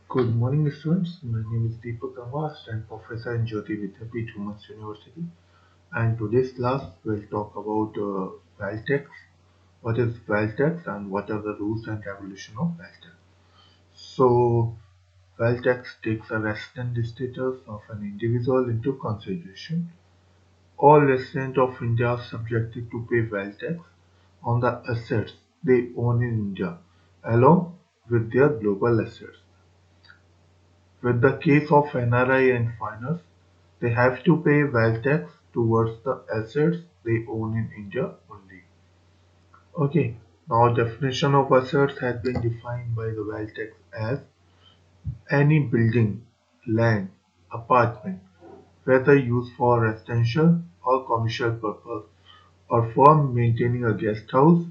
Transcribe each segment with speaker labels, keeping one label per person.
Speaker 1: Good morning, students. My name is Deepak Amvas and Professor in Jyoti Vidyapeeth Women's University. And today's class will talk about wealth tax. What is wealth tax and what are the rules and regulation of wealth tax? So, wealth tax takes a resident status of an individual into consideration. All residents of India are subjected to pay wealth tax on the assets they own in India, along with their global assets. With the case of NRI and foreigners, they have to pay wealth tax towards the assets they own in India only. Okay, now definition of assets has been defined by the wealth tax as any building, land, apartment, whether used for residential or commercial purpose or for maintaining a guest house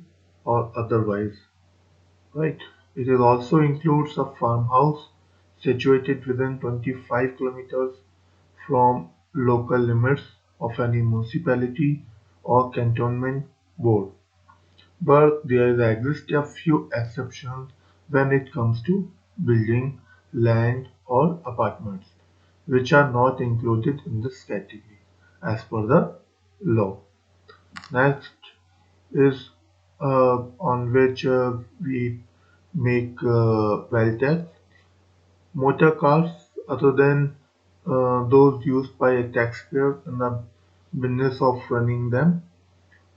Speaker 1: or otherwise. Right. It is also includes a farmhouse situated within 25 kilometers from local limits of any municipality or cantonment board. But there exist a few exceptions when it comes to building, land or apartments, which are not included in this category as per the law. Next is on which we make wealth tax. Motor cars other than those used by a taxpayer in the business of running them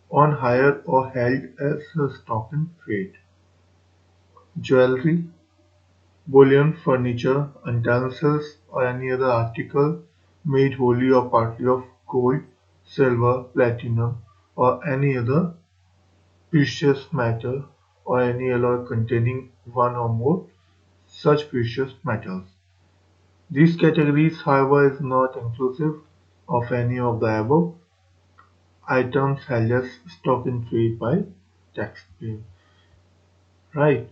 Speaker 1: on hire or held as a stock in trade. Jewelry, bullion, furniture, utensils, or any other article made wholly or partly of gold, silver, platinum, or any other precious metal, or any alloy containing one or more such precious metals. These categories, however, is not inclusive of any of the above items held as stock in trade by taxpayer. Right.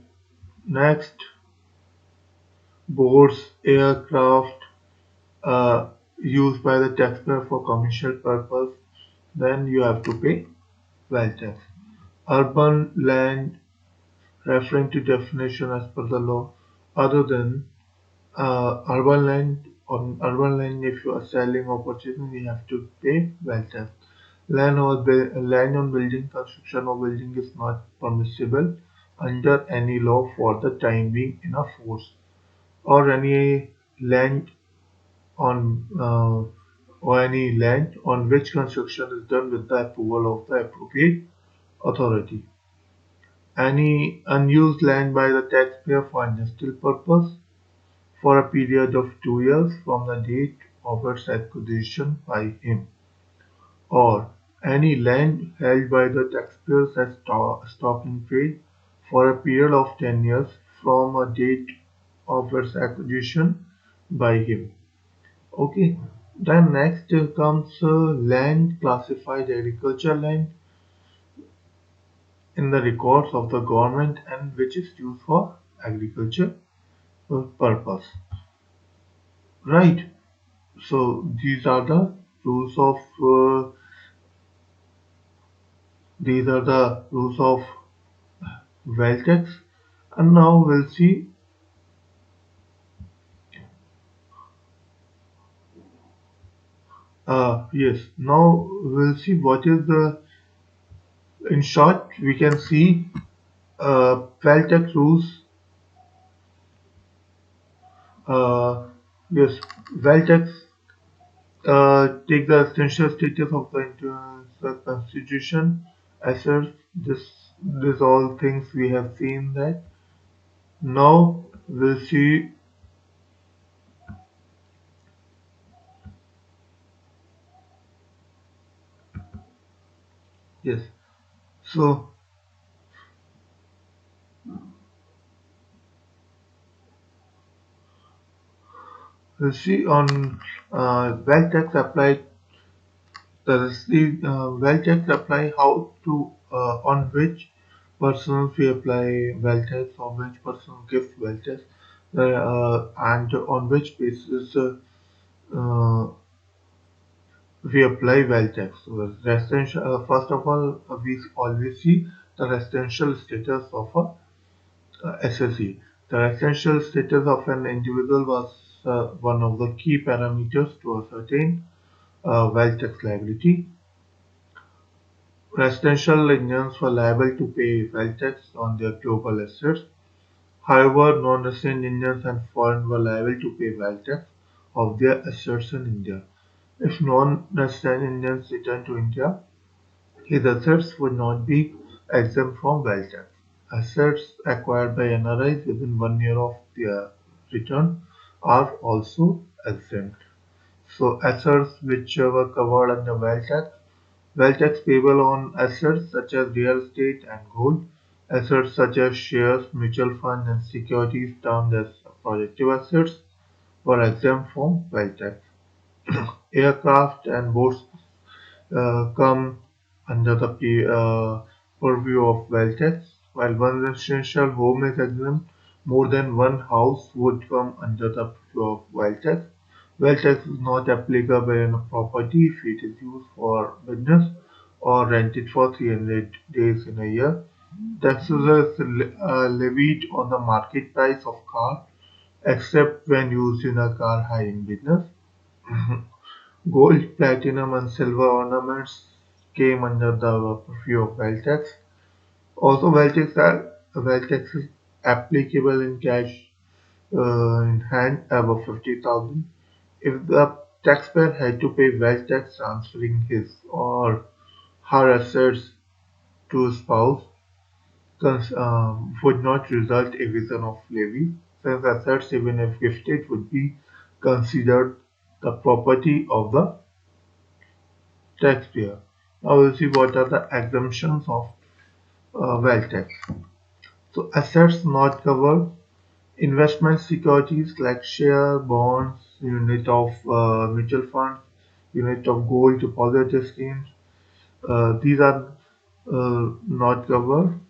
Speaker 1: Next, boats, aircraft used by the taxpayer for commercial purpose, then you have to pay wealth tax. Urban land, referring to definition as per the law, other than urban land. On urban land, if you are selling or purchasing, you have to pay wealth tax. Land on building, construction of building is not permissible under any law for the time being in a force, or any land on or any land on which construction is done with the approval of the appropriate authority. Any unused land by the taxpayer for industrial purpose for a period of 2 years from the date of its acquisition by him, or any land held by the taxpayers as stock in trade for a period of 10 years from a date of its acquisition by him. Okay, then next comes land classified agricultural land in the records of the government and which is used for agriculture purpose. Right. So rules of uh, these are the rules of wealth tax, and now we'll see. Yes, now we'll see what is the. In short, we can see wealth tax rules. Uh, yes, wealth tax take the essential status of the constitution asserts this all things we have seen that. Now we'll see. Yes, so we'll see on wealth tax applied. The wealth tax apply how to on which persons we apply wealth tax, on which person gives wealth tax, and on which basis uh, we apply wealth tax. So residential, first of all, we always see the residential status of a SSE. The essential status of an individual was one of the key parameters to ascertain wealth tax liability. Residential Indians were liable to pay wealth tax on their global assets. However, non-resident Indians and foreign were liable to pay wealth tax of their assets in India. If non-resident Indians returned to India, his assets would not be exempt from wealth tax. Assets acquired by NRIs within 1 year of their return are also exempt. So assets which were covered under wealth tax payable on assets such as real estate and gold, assets such as shares, mutual funds, and securities termed as productive assets were exempt from wealth tax. Aircraft and boats come under the purview of wealth tax. While one residential home is exempt, more than one house would come under the purview of wealth tax. Wealth tax is not applicable on a property if it is used for business or rented for 300 days in a year. Taxes are levied on the market price of car except when used in a car hiring business. Gold, platinum, and silver ornaments came under the purview of wealth tax. Also, wealth tax is applicable in cash in hand above 50,000. If the taxpayer had to pay wealth tax transferring his or her assets to a spouse, would not result evasion of levy, since assets, even if gifted, would be considered the property of the taxpayer. Now we'll see what are the exemptions of wealth tax. So assets not covered, investment securities like share, bonds, unit of mutual funds, unit of gold deposit schemes. These are not covered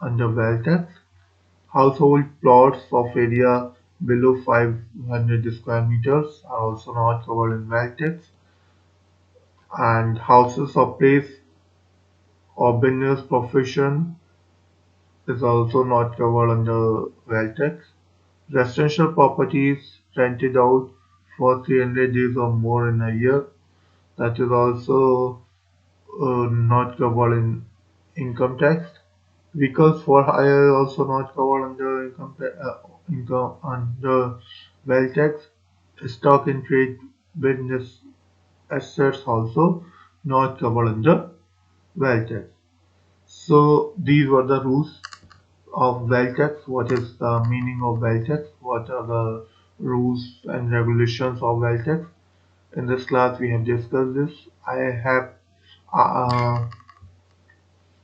Speaker 1: under wealth tax. Household plots of area below 500 square meters are also not covered in wealth tax. And houses of place or business profession is also not covered under wealth tax. Residential properties rented out for 300 days or more in a year, that is also not covered in income tax. Vehicles for hire also not covered under income under wealth tax. Stock in trade business assets also not covered under wealth tax. So these were the rules of wealth tax. What is the meaning of wealth tax? What are the rules and regulations of wealth tax? In this class, we have discussed this. Uh,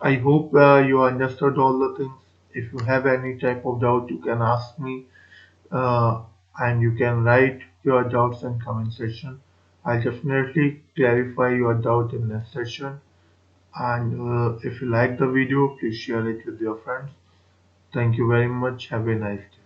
Speaker 1: I hope you understood all the things. If you have any type of doubt, you can ask me, uh, and you can write your doubts in comment section. I'll definitely clarify your doubt in next session. And if you like the video, please share it with your friends. Thank you very much. Have a nice day.